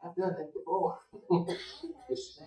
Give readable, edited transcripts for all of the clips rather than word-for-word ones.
I've done that before. It's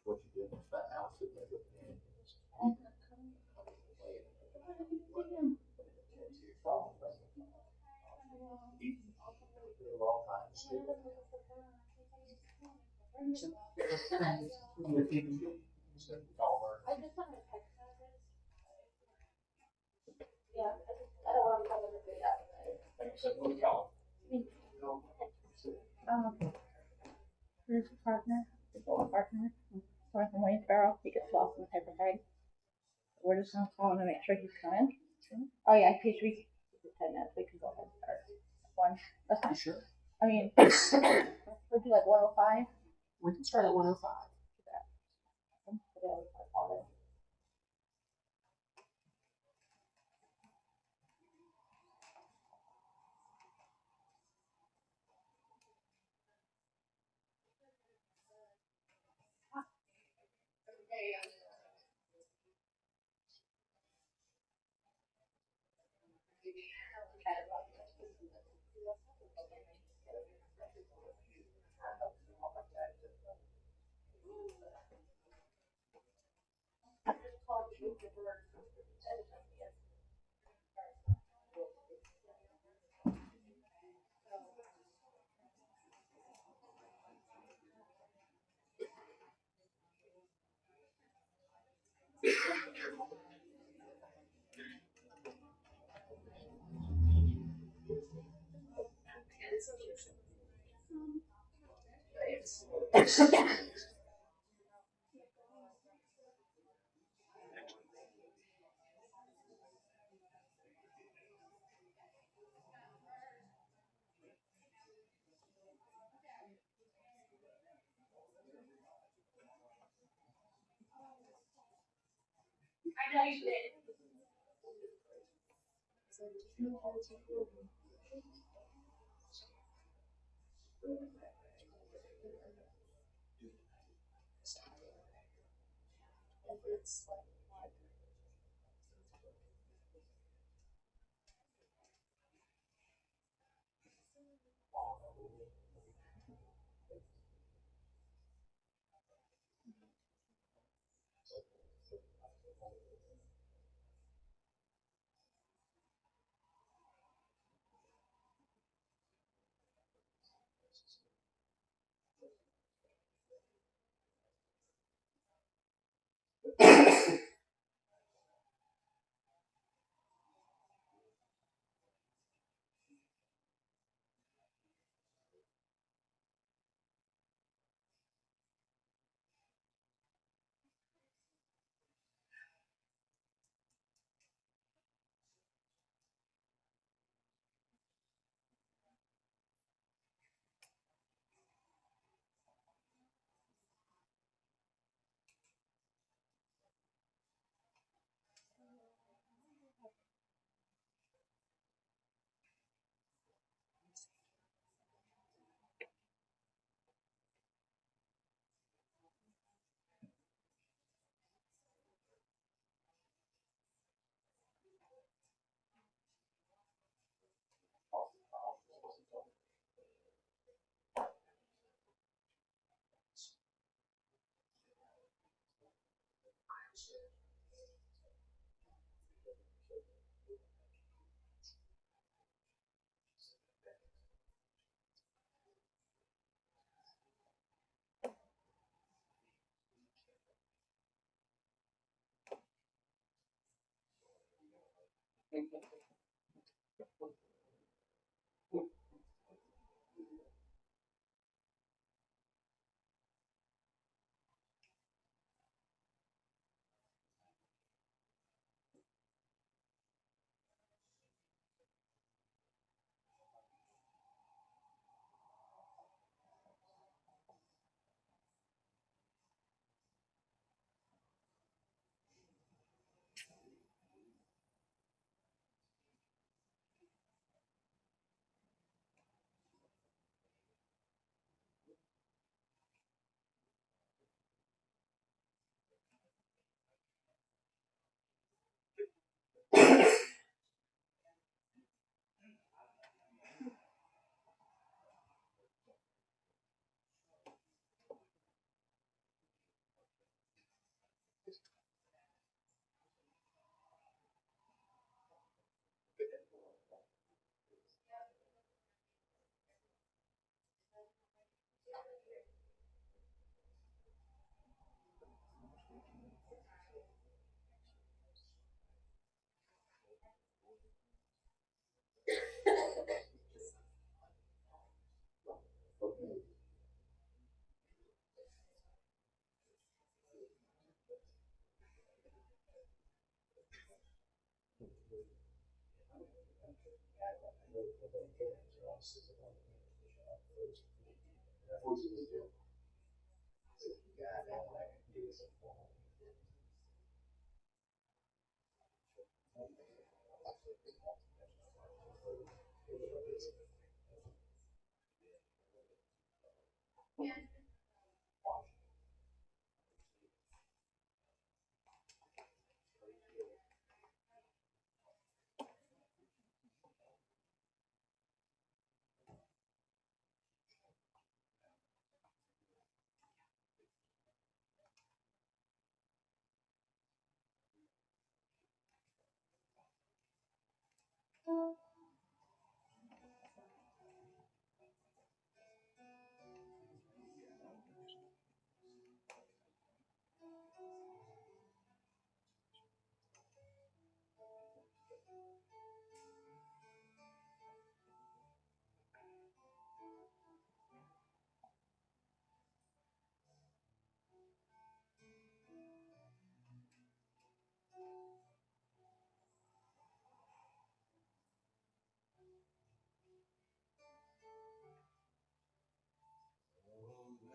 what you do with that outfit. Here's a partner, coming from Waynesboro. He gets lost in the paper bag. We're just gonna call him to make sure he's coming. Oh yeah, in case we 10 minutes, we can go ahead and start. One. That's fine. Sure. I mean, we'll do like 105. We can start at 105.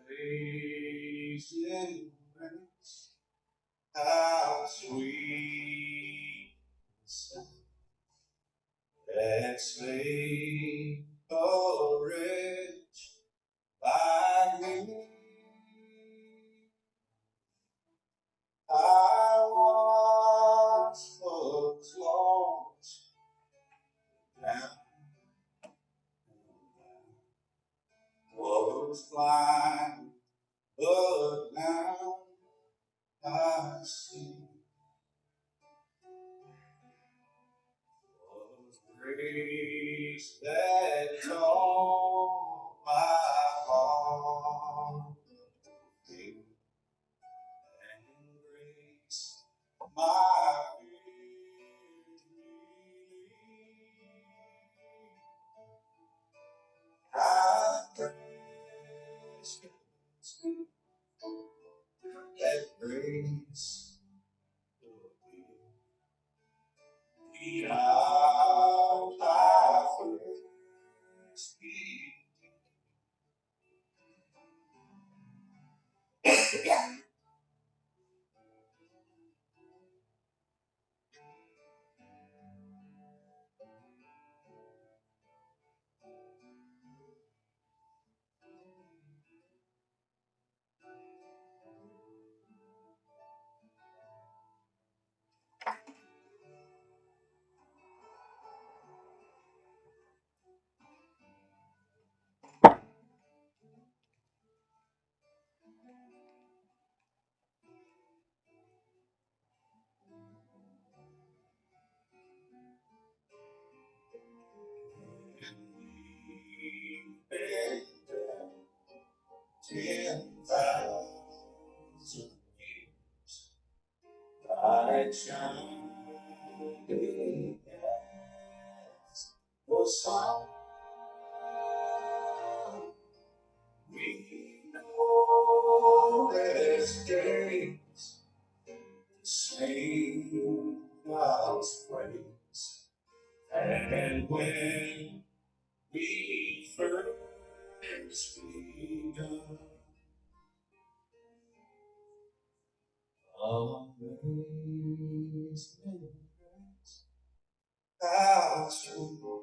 Amazing grace, how sweet the sound that saved a wretch like me. I once was lost, now was blind, but now I see. Was grace that taught my heart, and grace my fears relieved. I praise that grace the hour I first believed. Been 10,000 years, bright shining as the sun. We know there's days to sing God's praise, and when we first begun, amazing grace, how sweet the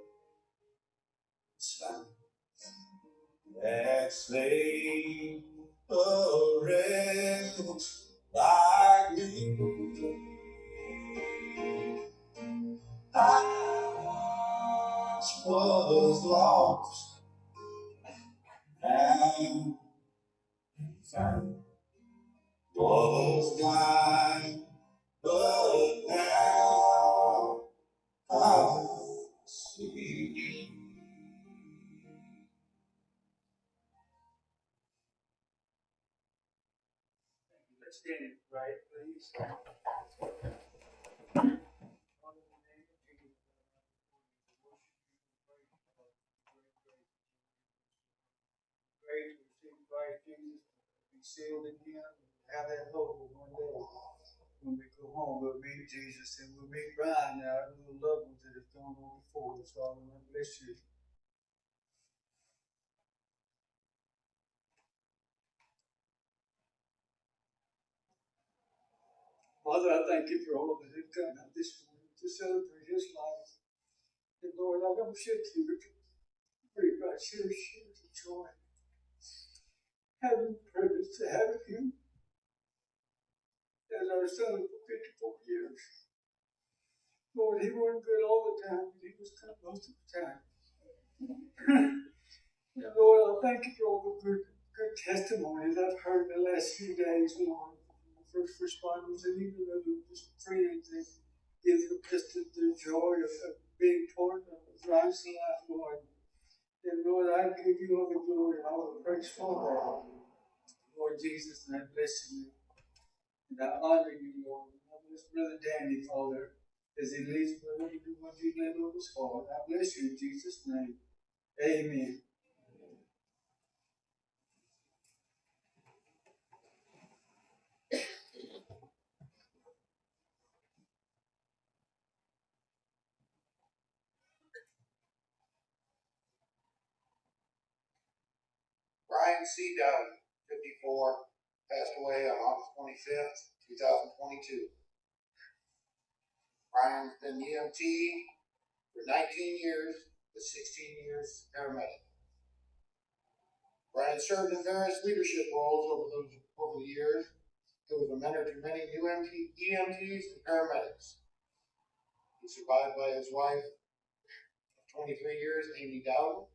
sound that saved a wretch like me. I once was lost, and found, was blind, but now I see. Let's stand right, please. Praise, receive Christ Jesus, be sealed in Him, have that hope of one day when we go home, we'll meet Jesus and we'll meet Brian and our little loved ones that have gone on before us. Father, I bless you. Father, I thank you for all that have come out this morning to celebrate His life. And Lord, I don't shed tears, but I share the joy, having the privilege to have Him as our son for 54 years. Lord, He wasn't good all the time, but He was good most of the time. And Lord, I thank you for all the good testimonies I've heard the last few days, Lord, from the first responders and even of just friends that give them just the joy of being part of Brian's life, Lord. And Lord, I give you all the glory and all the praise for that. Lord Jesus, and I bless you. And I honor you, Lord. And I bless Brother Danny, Father, as he leads Brother to do what you led on his heart. I bless you in Jesus' name. Amen. Brian C. Dowden, 54 54, passed away on August 25th, 2022. Brian's been EMT for 19 years, with 16 years paramedic. Brian served in various leadership roles over the years. He was a mentor to many new EMTs and paramedics. He's survived by his wife of 23 years, Amy Dowden,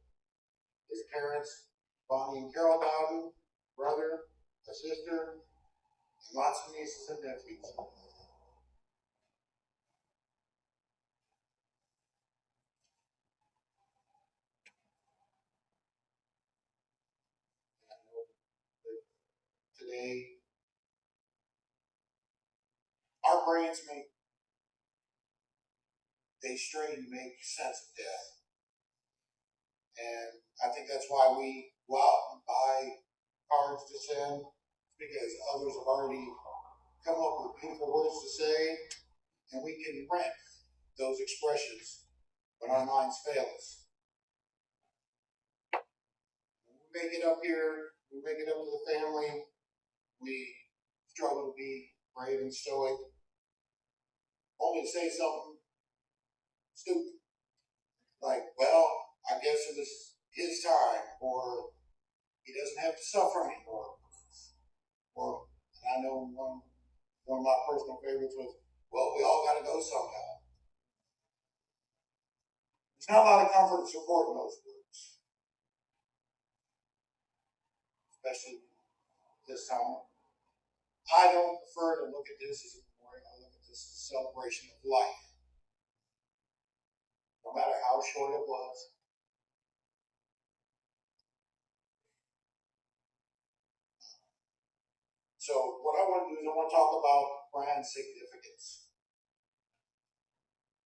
his parents, Bonnie and Carol Dowden, brother, a sister, and lots of nieces and nephews. Today, our brains they strain to make sense of death. And I think that's why we go out and buy cards to send, because others have already come up with beautiful words to say, and we can rent those expressions when our minds fail us. When we make it up here, we make it up to the family, we struggle to be brave and stoic, only to say something stupid. Like, well, I guess it was his time, or he doesn't have to suffer anymore. Or, and I know one of my personal favorites was, well, we all got to go sometime. There's not a lot of comfort and support in those words, especially this time. I don't prefer to look at this as a memorial. I look at this as a celebration of life, no matter how short it was. So what I want to do is I want to talk about Brian's significance.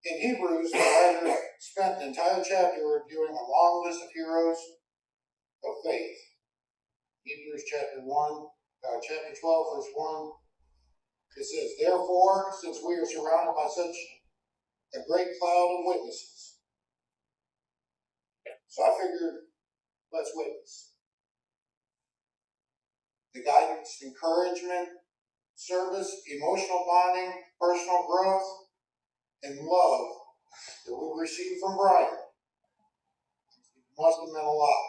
In Hebrews, the writer spent an entire chapter reviewing a long list of heroes of faith. Hebrews chapter 12, verse 1. It says, therefore, since we are surrounded by such a great cloud of witnesses. So I figured, let's witness. The guidance, encouragement, service, emotional bonding, personal growth, and love that we received from Brian must have meant a lot.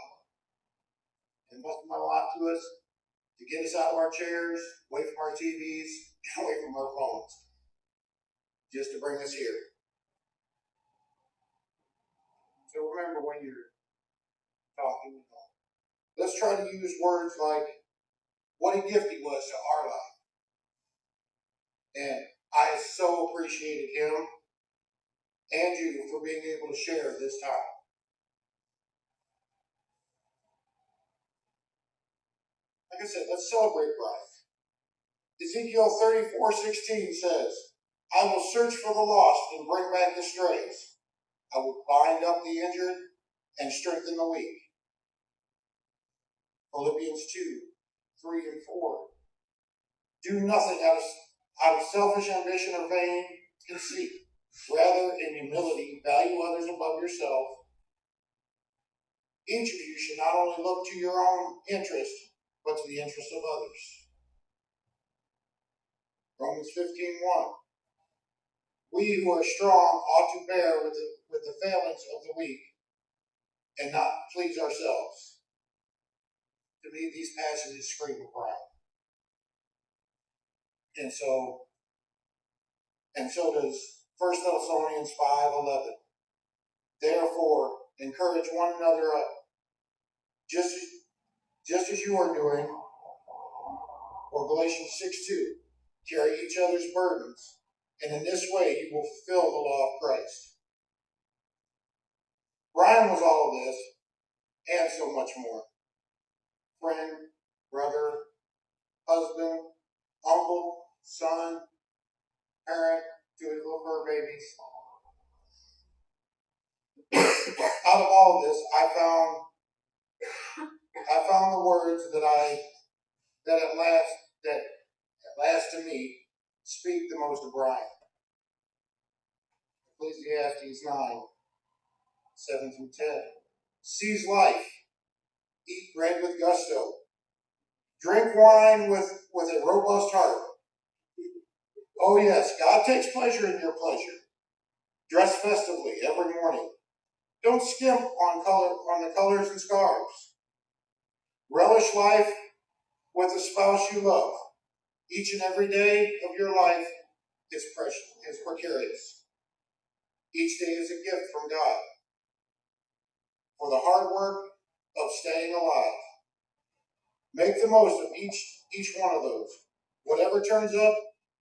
It must have meant a lot to us to get us out of our chairs, away from our TVs, and away from our phones, just to bring us here. So remember when you're talking, let's try to use words like what a gift he was to our life. And I so appreciated him and you for being able to share this time. Like I said, let's celebrate Brian. Ezekiel 34:16 says, I will search for the lost and bring back the strays. I will bind up the injured and strengthen the weak. Philippians 2:3 and 4. Do nothing out of selfish ambition or vain conceit. Rather, in humility, value others above yourself. Each of you should not only look to your own interest, but to the interest of others. Romans 15:1. We who are strong ought to bear with the failings of the weak and not please ourselves. To me, these passages scream of Brian. And so does 1 Thessalonians 5:11. Therefore, encourage one another up, just as you are doing. Or Galatians 6:2. Carry each other's burdens, and in this way you will fulfill the law of Christ. Brian was all of this, and so much more. Friend, brother, husband, uncle, son, parent to his little fur babies. Out of all of this, I found the words that at last to me speak the most of Brian. Ecclesiastes 9:7-10. Seize life, eat bread with gusto, Drink wine with a robust heart. Oh yes, God takes pleasure in your pleasure. Dress festively every morning. Don't skimp on the colors and scarves. Relish life with the spouse you love. Each and every day of your life is precious, is precarious. Each day is a gift from God for the hard work of staying alive. Make the most of each one of those. Whatever turns up,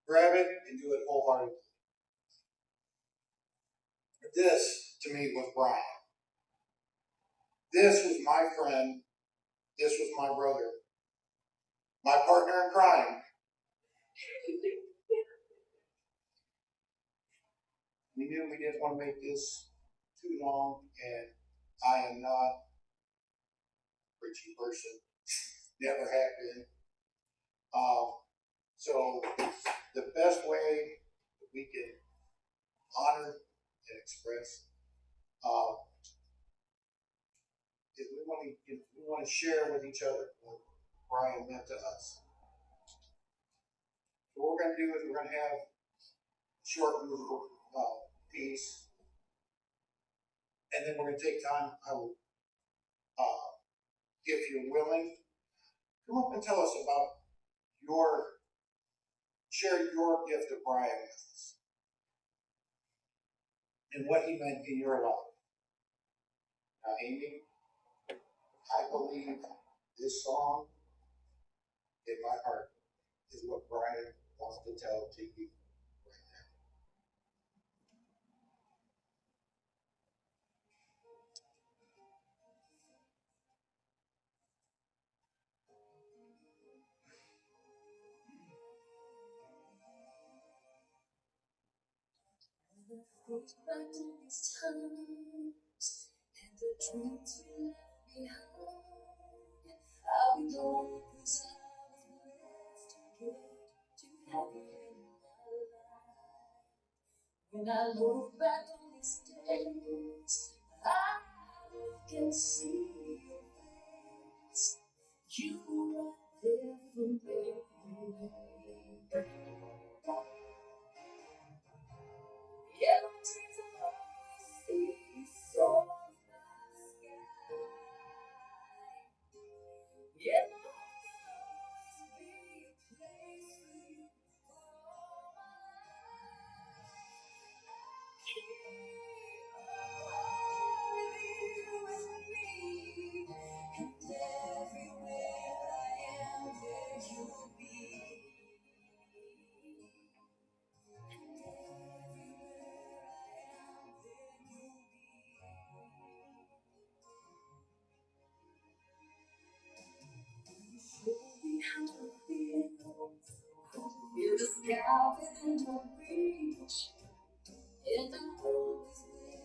grab it and do it wholeheartedly. This, to me, was Brian. This was my friend. This was my brother. My partner in crime. We knew we didn't want to make this too long, and I am not a preachy person. Never have been. So the best way that we can honor and express is we want to share with each other what Brian meant to us. So what we're going to do is we're going to have a short musical piece, and then we're going to take time. I will, if you're willing, come up and tell us about share your gift of Brian with us and what he meant in your life. Now, Amy, I believe this song in my heart is what Brian wants to tell to you right now. Think back to these times and the dreams we left behind. I'll be gone 'cause I was blessed to get to have you in my life. When I look back on these days, I look and see your face. You were right there for me. Yeah, my dreams are always see so in the sky. Yeah, my heart will always be a place for you for all my life. Keep you with me, and everywhere I am, there you'll be. How it feels. Feel the sky within your reach, and I always will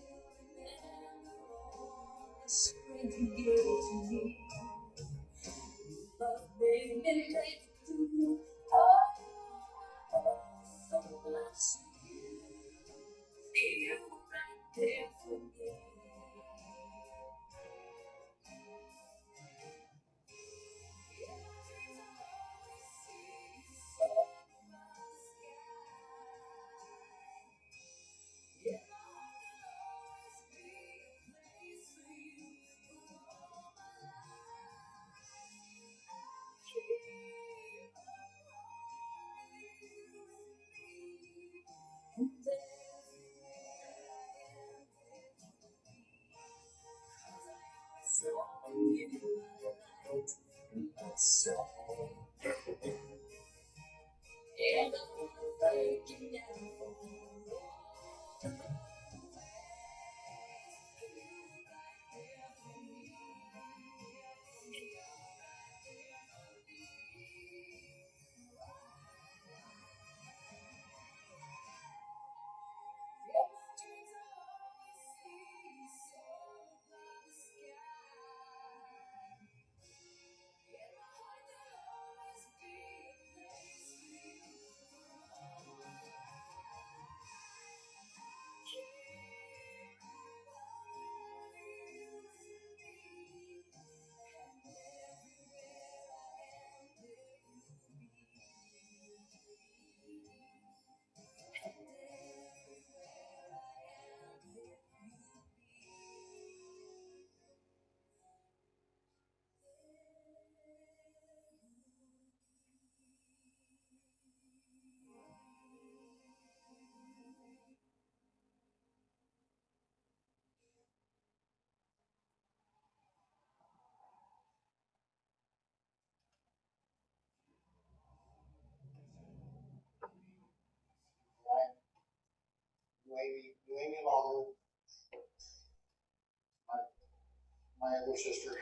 remember all the strength you gave to me. Love made me make it through. Oh, I owe so much to you. You were right there for me. Amy Longer, my other sister.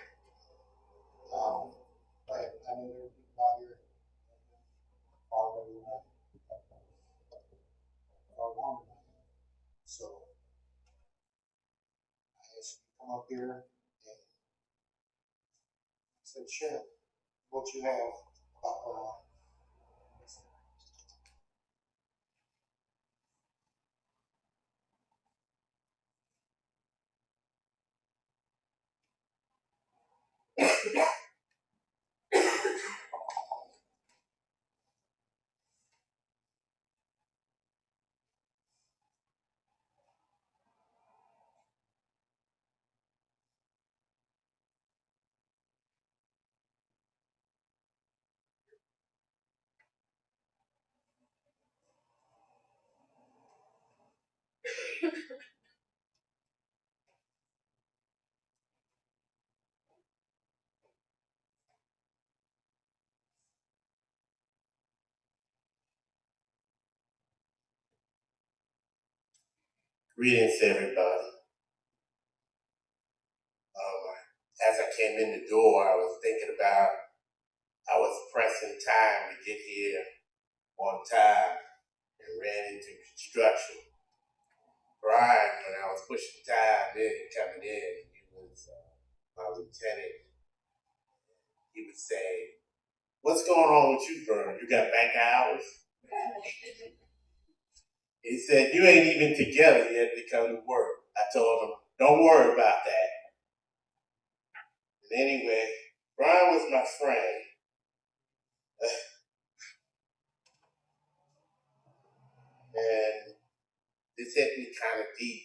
I know there are people out here already are longer. So I asked you to come up here and say, share what you have about her life. Greetings, everybody. As I came in the door, I was thinking about I was pressing time to get here on time and ran into construction. Brian, when I was pushing time coming in, he was my lieutenant. He would say, "What's going on with you, Vern? You got bank hours?" He said, "You ain't even together yet to come to work." I told him, "Don't worry about that." And anyway, Brian was my friend. And this hit me kind of deep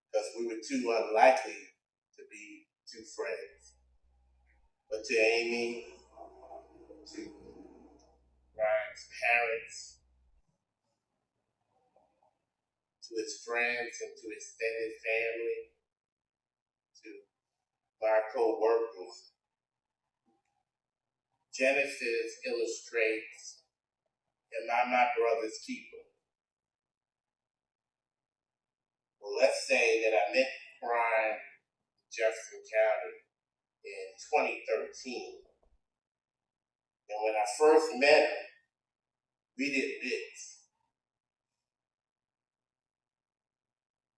because we were too unlikely to be two friends. But to Amy, to Brian's parents, to his friends, and to his extended family, to my co-workers, Genesis illustrates, am I my brother's keeper? Well, let's say that I met Brian in Jefferson County in 2013. And when I first met him, we did bits.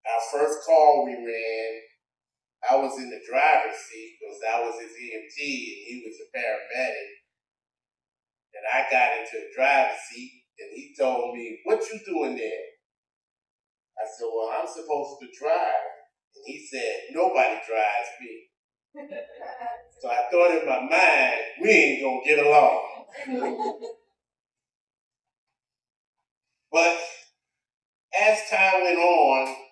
Our first call we ran, I was in the driver's seat because I was his EMT and he was a paramedic. And I got into the driver's seat and he told me, "What you doing there?" I said, "Well, I'm supposed to drive." And he said, "Nobody drives me." So I thought in my mind, we ain't gonna get along. But as time went on,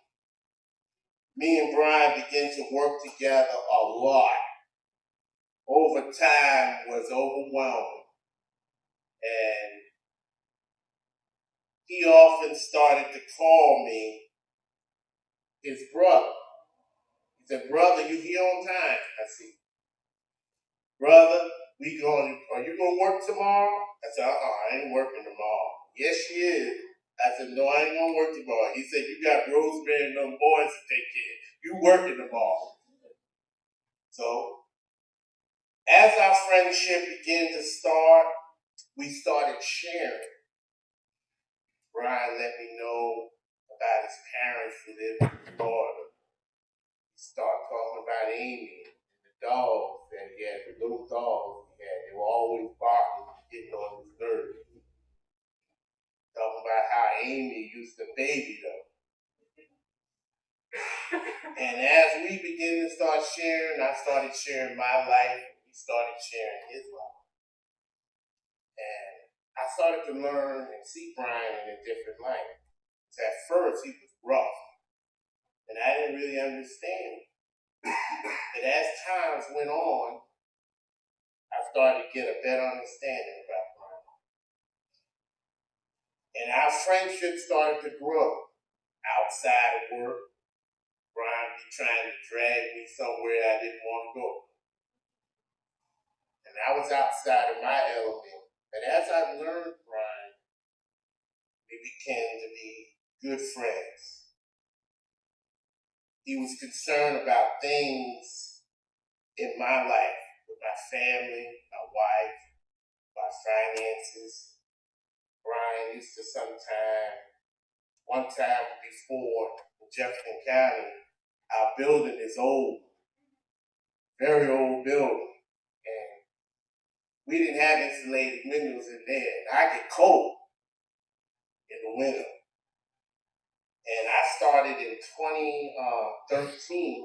me and Brian began to work together a lot. Overtime was overwhelming. And he often started to call me his brother. He said, "Brother, you here on time?" I said, "Brother, are you going to work tomorrow?" I said, "I ain't working tomorrow." "Yes, she is." I said, "No, I ain't going to work tomorrow." He said, "You got Rosemary and them boys to take care of. You working tomorrow." So as our friendship began to start, we started sharing. Brian let me know about his parents who lived in Florida. He started talking about Amy and the dogs that he had, the little dogs he had. They were always barking and getting on his nerves. Talking about how Amy used to baby them. And as we began to start sharing, I started sharing my life. He started sharing his life. And I started to learn and see Brian in a different light. So at first, he was rough. And I didn't really understand. But as times went on, I started to get a better understanding about Brian. And our friendship started to grow outside of work. Brian be trying to drag me somewhere I didn't want to go. And I was outside of my element. But as I learned Brian, we began to be good friends. He was concerned about things in my life, with my family, my wife, my finances. Brian used to one time before in Jefferson County, our building is old, very old building. And we didn't have insulated windows in there. And I get cold in the winter. And I started in 2013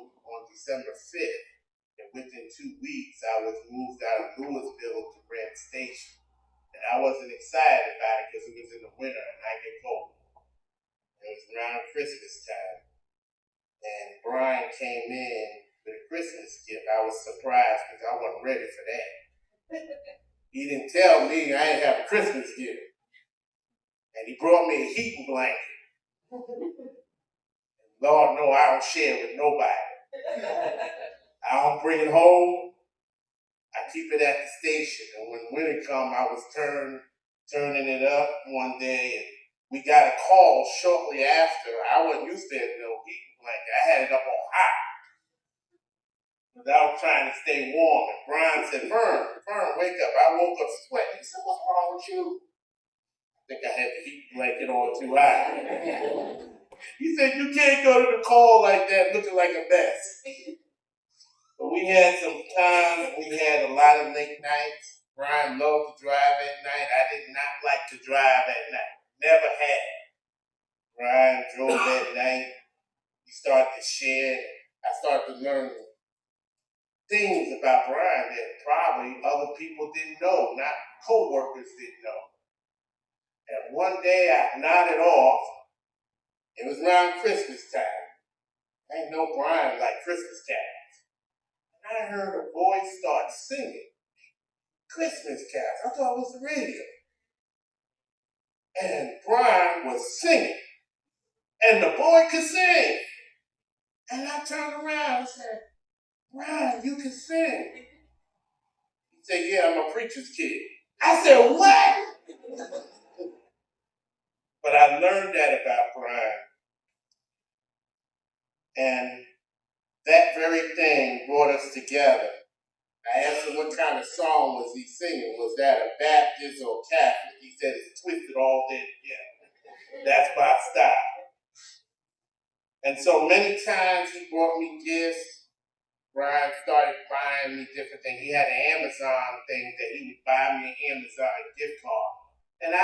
on December 5th. And within 2 weeks, I was moved out of Louisville to Grant Station. And I wasn't excited about it because it was in the winter and I get cold. It was around Christmas time. And Brian came in with a Christmas gift. I was surprised because I wasn't ready for that. He didn't tell me I didn't have a Christmas gift. And he brought me a heating blanket. Lord, no, I don't share with nobody. I don't bring it home. I keep it at the station. And when winter come, I was turning it up one day, and we got a call shortly after. I wasn't used to it, no heating blanket. I had it up on high. But I was trying to stay warm. And Brian said, Vern, wake up. I woke up sweating. He said, what's wrong with you? I think I had the heat blanket on too high. He said, you can't go to the call like that looking like a mess. But we had some times, we had a lot of late nights. Brian loved to drive at night. I did not like to drive at night. Never had. Brian drove at night. We started to share. I started to learn things about Brian that probably other people didn't know, not co-workers didn't know. And one day I nodded off. It was around Christmas time. I didn't know Brian liked Christmas carols. And I heard a voice start singing Christmas carols. I thought it was the radio. And Brian was singing. And the boy could sing. And I turned around and said, Brian, you can sing. He said, yeah, I'm a preacher's kid. I said, what? But I learned that about Brian. And that very thing brought us together. I asked him what kind of song was he singing. Was that a Baptist or Catholic? He said it's twisted all day together. That's my style. And so many times he brought me gifts. Brian started buying me different things. He had an Amazon thing that he would buy me an Amazon gift card. And I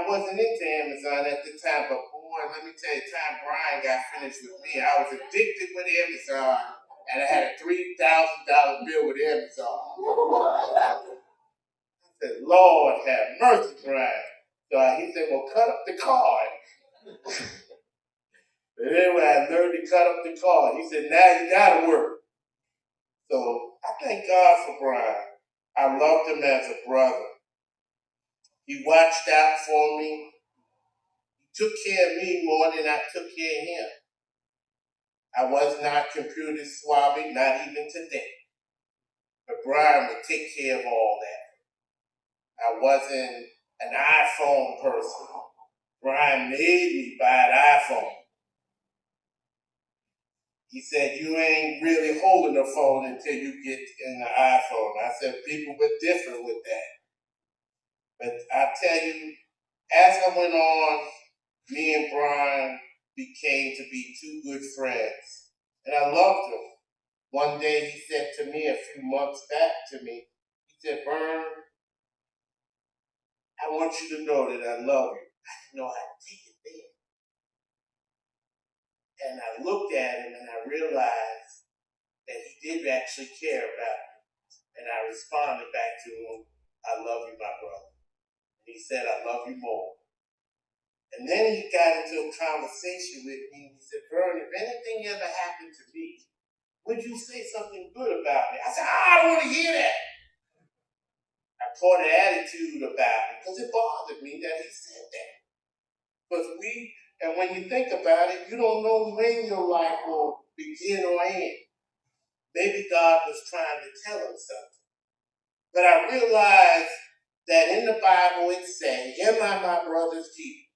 wasn't into Amazon at the time, but boy, let me tell you, the time Brian got finished with me, I was addicted with Amazon, and I had a $3,000 bill with Amazon. I said, Lord have mercy, Brian. So he said, well, cut up the card. But anyway, I learned to cut up the card. He said, now you gotta work. So I thank God for Brian. I loved him as a brother. He watched out for me. He took care of me more than I took care of him. I was not computer savvy, not even today. But Brian would take care of all that. I wasn't an iPhone person. Brian made me buy an iPhone. He said, you ain't really holding a phone until you get in the iPhone. I said, people were different with that. But I tell you, as I went on, me and Brian became to be two good friends. And I loved him. One day he said to me, a few months back to me, he said, Vern, I want you to know that I love you. I didn't know how to take it then. And I looked at him and I realized that he did actually care about me. And I responded back to him, I love you, my brother. And he said, I love you more. And then he got into a conversation with me. He said, Vern, if anything ever happened to me, would you say something good about me? I said, I don't want to hear that. I caught an attitude about it because it bothered me that he said that. But and when you think about it, you don't know when your life will begin or end. Maybe God was trying to tell him something. But I realized that in the Bible it said, am I my brother's keeper?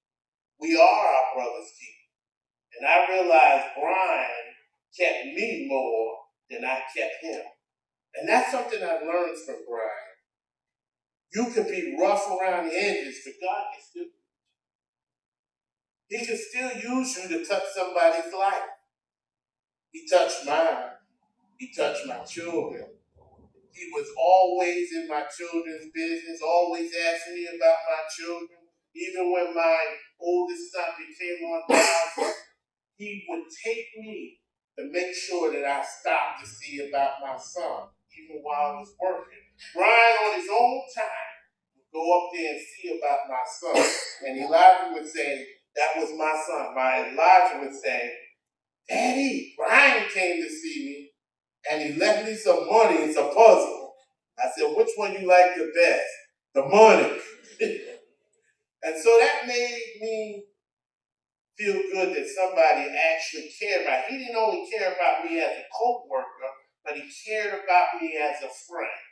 We are our brother's keeper. And I realized Brian kept me more than I kept him. And that's something I learned from Brian. You can be rough around the edges, but God can still, He can still use you to touch somebody's life. He touched mine. He touched my children. He was always in my children's business, always asking me about my children. Even when my oldest son became on down, he would take me to make sure that I stopped to see about my son, even while I was working. Brian, on his own time, would go up there and see about my son. And Elijah would say, that was my son. My Elijah would say, Daddy, Brian came to see me, and he left me some money and some puzzle. I said, which one you like the best? The money. And so that made me feel good that somebody actually cared about. He didn't only care about me as a co-worker, but he cared about me as a friend.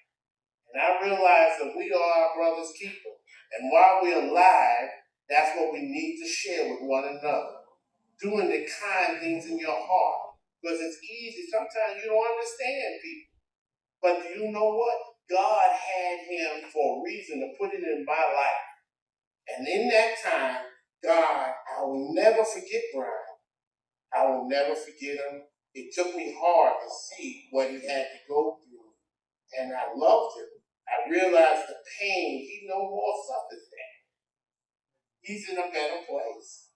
And I realized that we are our brother's keeper. And while we're alive, that's what we need to share with one another. Doing the kind things in your heart. Because it's easy. Sometimes you don't understand people. But do you know what? God had him for a reason to put it in my life. And in that time, God, I will never forget Brian. I will never forget him. It took me hard to see what he had to go through. And I loved him. I realized the pain he no more suffers that. He's in a better place.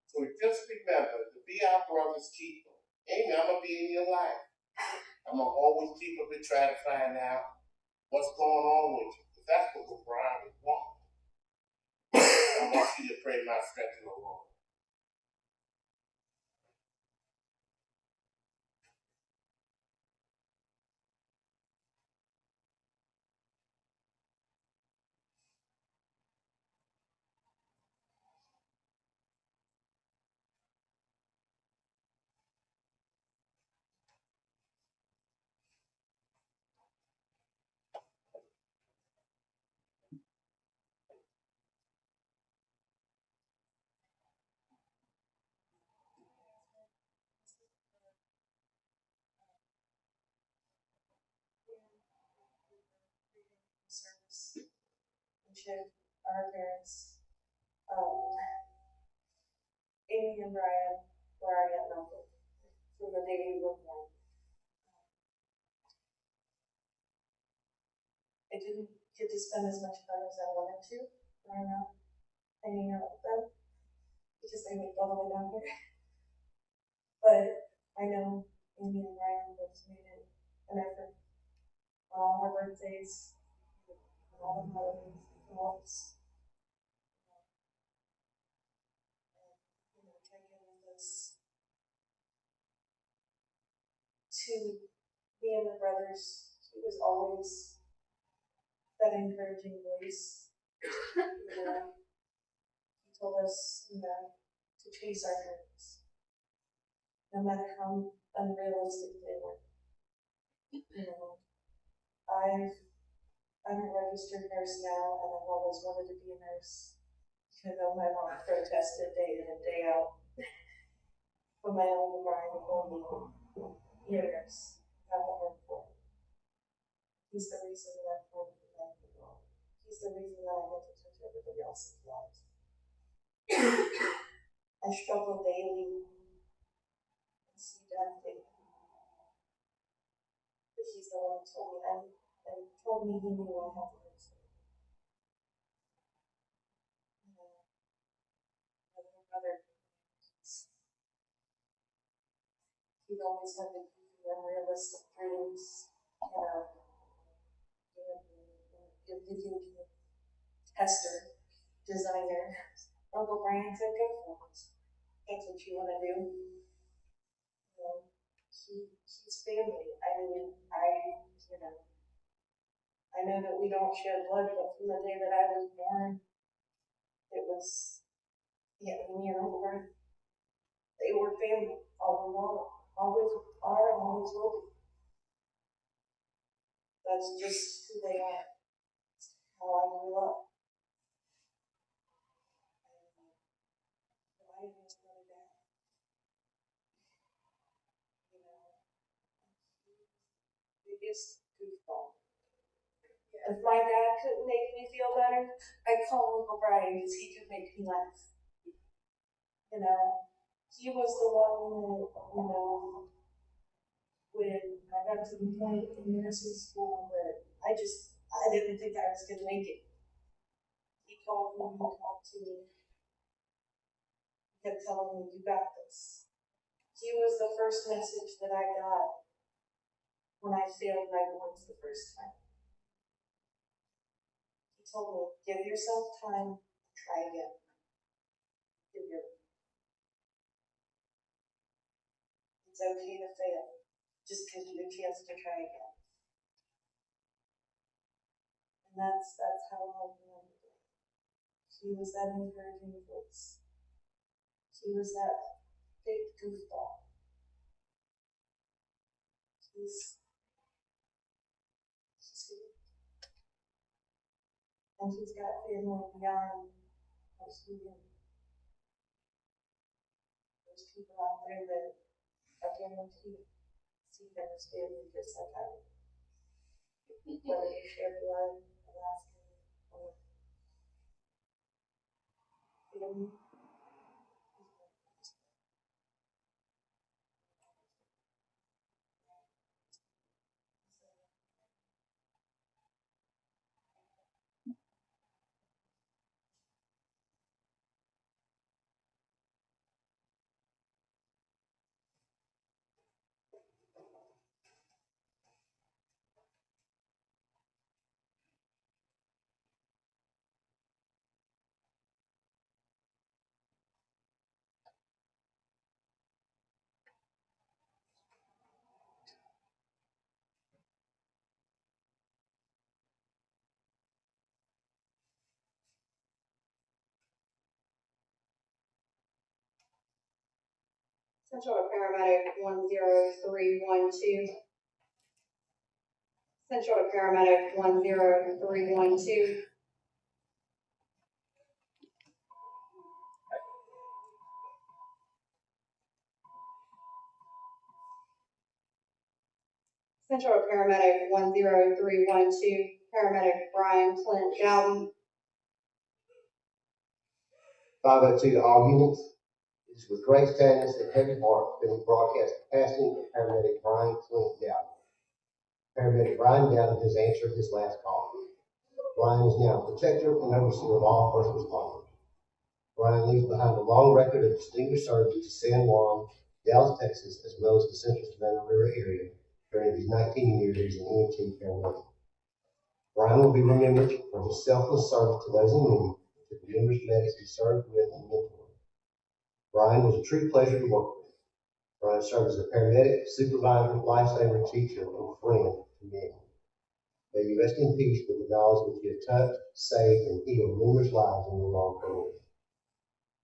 So just remember to be our brother's keeper. Amen. I'm going to be in your life. I'm going to always keep up and try to find out what's going on with you. Because that's what Brian would want. I want you to pray my strength in the Lord. Service and showed our parents. Um, Amy and Brian were our aunt and uncle from the day we were born. I didn't get to spend as much time as I wanted to growing up, hanging out with them because they lived all the way down here. But I know Amy and Brian both made an effort on all our birthdays, on all the holidays, walks, checking with us to me and my brothers. He was always that encouraging voice. He told us, to chase our dreams, no matter how unrealistic they were. I'm a registered nurse now, and I've always wanted to be a nurse, even though my mom protested day in and day out. But my older Brian told me, you're a nurse, have the heart for it. He's the reason that I'm going to the world. He's the reason that I get to touch everybody else's lives. I struggle daily and see death daily. But he's the one who told me, and told me he knew I had to do something. My little brother, he's always had the unrealistic dreams, thinking tester, designer. Uncle Brian said, go for it. That's what you want to do. He's family. I know that we don't shed blood, but from the day that I was born, it was, me and Uncle Brian. They were family. Always are, and always will be. That's just who they are. How I grew up. biggest goofball. If my dad couldn't make me feel better, I'd call Uncle Brian because he could make me laugh. You know, he was the one that, when I got to the point in nursing school that I didn't think I was going to make it. He called me, he talked to me, he kept telling me, you got this. He was the first message that I got when I failed my boards the first time. He told me, give yourself time, try again. It's okay to fail, just because you get a chance to try again. And that's how I remember it. He was that encouraging voice. He was that big goofball. He's sweet. And he's got family beyond us. There's people out there that I guarantee see them as family just like I do. Whether you share blood, Alaskan, or family. Central Paramedic 10312. Central Paramedic 10312. Central Paramedic 10312. Paramedic Brian Clint Dowden. 502 to all units. It is with great sadness and heavy heart that we broadcast the passing of paramedic Brian Clint Dowden. Paramedic Brian Dowden has answered his last call. Brian is now a protector and overseer of all first responders. Brian leaves behind a long record of distinguished service to San Juan, Dallas, Texas, as well as the Central Savannah River area during his 19 years as an EMT paramedic. Brian will be remembered for his selfless service to those in need, to the numerous medics he served with and mentored. Brian was a true pleasure to work with. Brian served as a paramedic, supervisor, lifesaver, teacher, and friend to many. May you rest in peace with the knowledge that you have touched, saved, and healed numerous lives in your long career.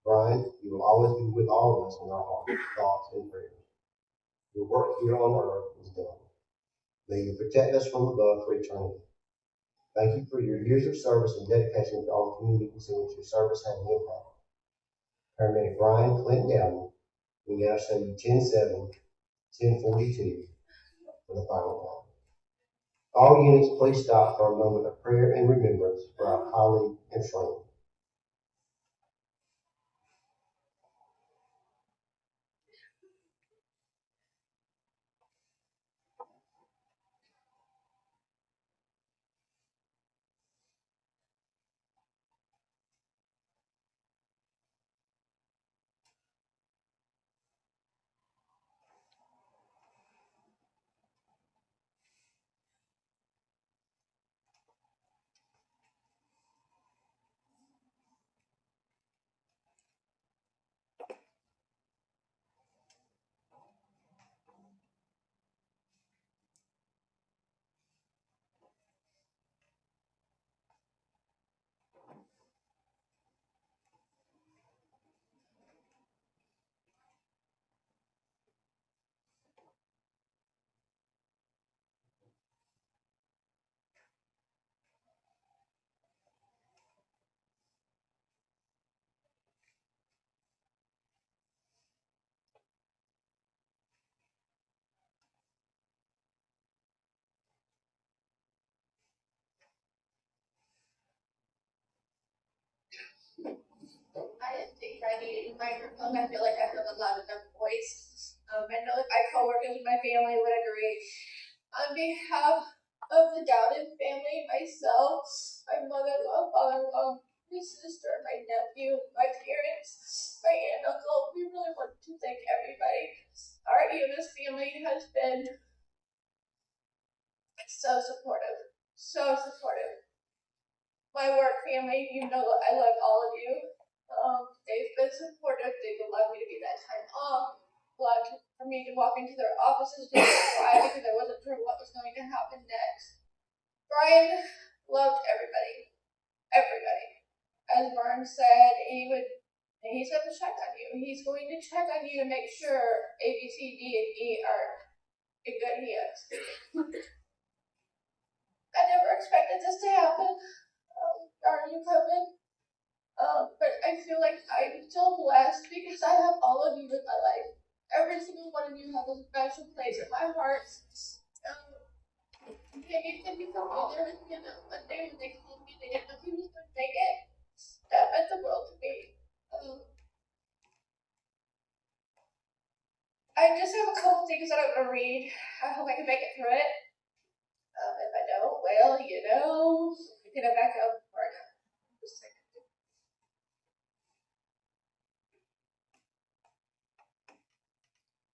Brian, you will always be with all of us in our hearts, thoughts, and prayers. Your work here on earth is done. May you protect us from above for eternity. Thank you for your years of service and dedication to all the communities in which your service had an impact. Paramedic Brian Clint Dowden, we now show you 10-7, 1042 for the final time. All units, please stop for a moment of prayer and remembrance for our colleague and friend. I need a microphone. I feel like I have a loud enough voice. I know that my coworkers and my family would agree. On behalf of the Dowden family, myself, my mother-in-law, father-in-law, my sister, my nephew, my parents, my aunt, uncle, we really want to thank everybody. Our EMS family has been so supportive, so supportive. My work family, you know, I love all of you. They've been supportive. They've allowed me to be that time off. Allowed for me to walk into their offices just to cry because I wasn't sure what was going to happen next. Brian loved everybody, everybody. As Vern said, he's going to check on you. He's going to check on you to make sure A, B, C, D, and E are in good hands. I never expected this to happen. Are you coming? But I feel like I'm so blessed because I have all of you in my life. Every single one of you has a special place in my heart. Maybe if you come over there with me one day when they told me they didn't know he was going to make it, that meant the world to me. I just have a couple things that I'm going to read. I hope I can make it through it. If I don't, well, you know, we can back up right now. Just a second.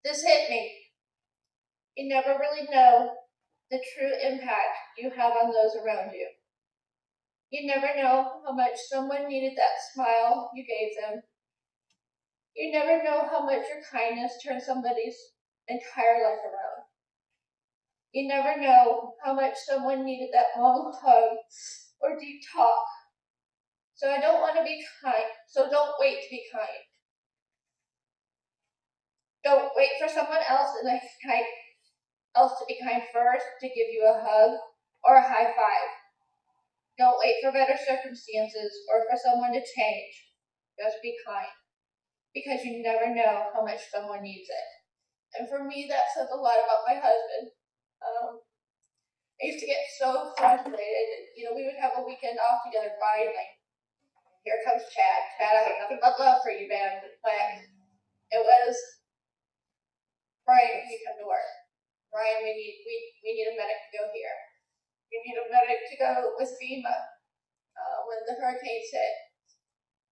This hit me. You never really know the true impact you have on those around you. You never know how much someone needed that smile you gave them. You never know how much your kindness turned somebody's entire life around. You never know how much someone needed that long hug or deep talk. So I don't want to be kind. So don't wait to be kind. Don't wait for someone else to be kind first to give you a hug or a high five. Don't wait for better circumstances or for someone to change. Just be kind. Because you never know how much someone needs it. And for me, that says a lot about my husband. I used to get so frustrated. You know, we would have a weekend off together finally. Here comes Chad. Chad, I have nothing but love for you, man. But it was, Brian, you come to work. Brian, we need a medic to go here. We need a medic to go with FEMA when the hurricanes hit.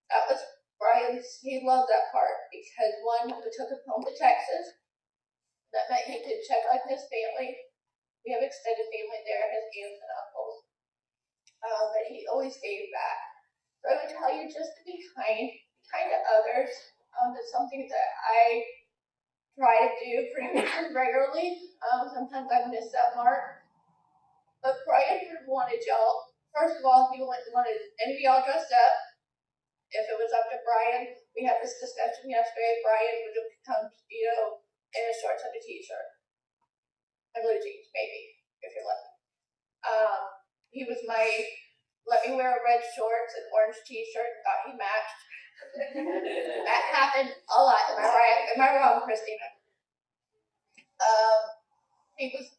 That was Brian's, he loved that part because one, we took him home to Texas. That meant he could check on his family. We have extended family there, his aunts and uncles. But he always gave back. So I would tell you just to be kind to others. It's something that I try to do pretty much regularly. Sometimes I miss that mark. But Brian wanted y'all. First of all, he wanted and be all dressed up. If it was up to Brian, we had this discussion yesterday. Brian would have come, you know, in a shorts and a t-shirt. And blue jeans, maybe, if you're lucky. He was my let me wear red shorts and orange t-shirt and thought he matched. That happened a lot. Am I right? Am I wrong, Christina? He was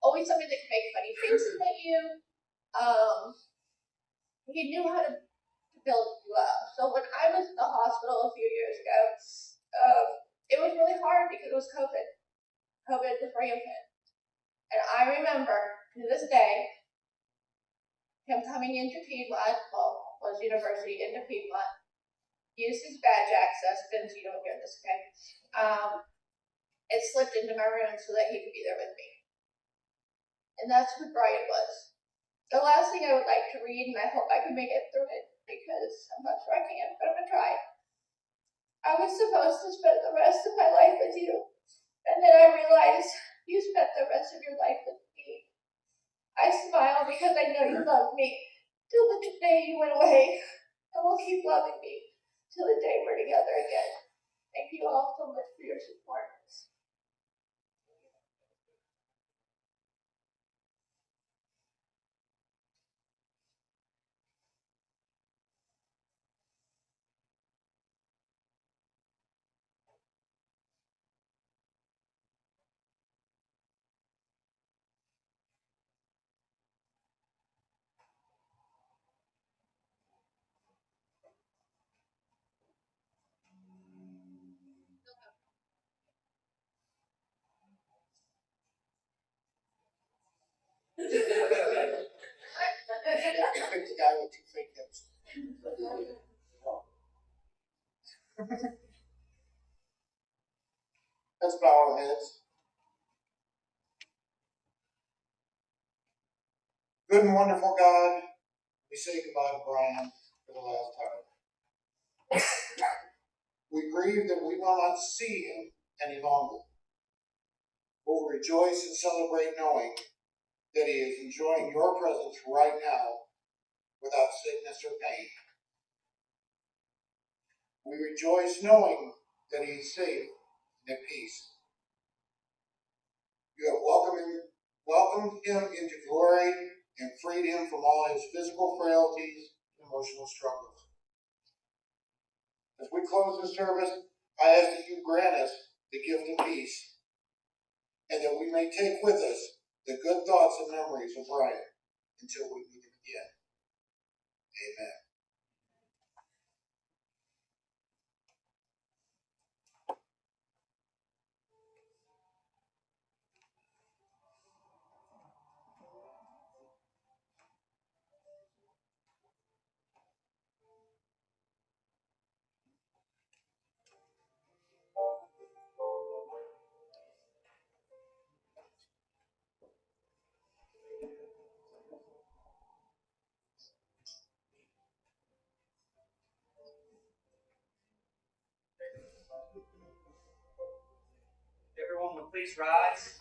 always somebody that could make funny faces at you. He knew how to build you up. So when I was in the hospital a few years ago, it was really hard because it was COVID. COVID was rampant. And I remember, to this day, him coming into Piedmont, well, was university into Piedmont, used his badge access, Vince, you don't hear this, okay? It slipped into my room so that he could be there with me. And that's who Brian was. The last thing I would like to read, and I hope I can make it through it, because I'm not sure I can, but I'm gonna try. I was supposed to spend the rest of my life with you, and then I realized you spent the rest of your life with me. I smile because I know you love me till the day you went away, and will keep loving me till the day we're together again. Thank you all so much for your support. Let's bow our heads. Good and wonderful God, we say goodbye to Brian for the last time. We grieve that we will not see him any longer. But we rejoice and celebrate knowing that he is enjoying your presence right now without sickness or pain. We rejoice knowing that he is safe and at peace. You have welcomed him into glory and freed him from all his physical frailties and emotional struggles. As we close the service, I ask that you grant us the gift of peace, and that we may take with us the good thoughts and memories of Brian until we meet him again. Amen. Everyone will please rise.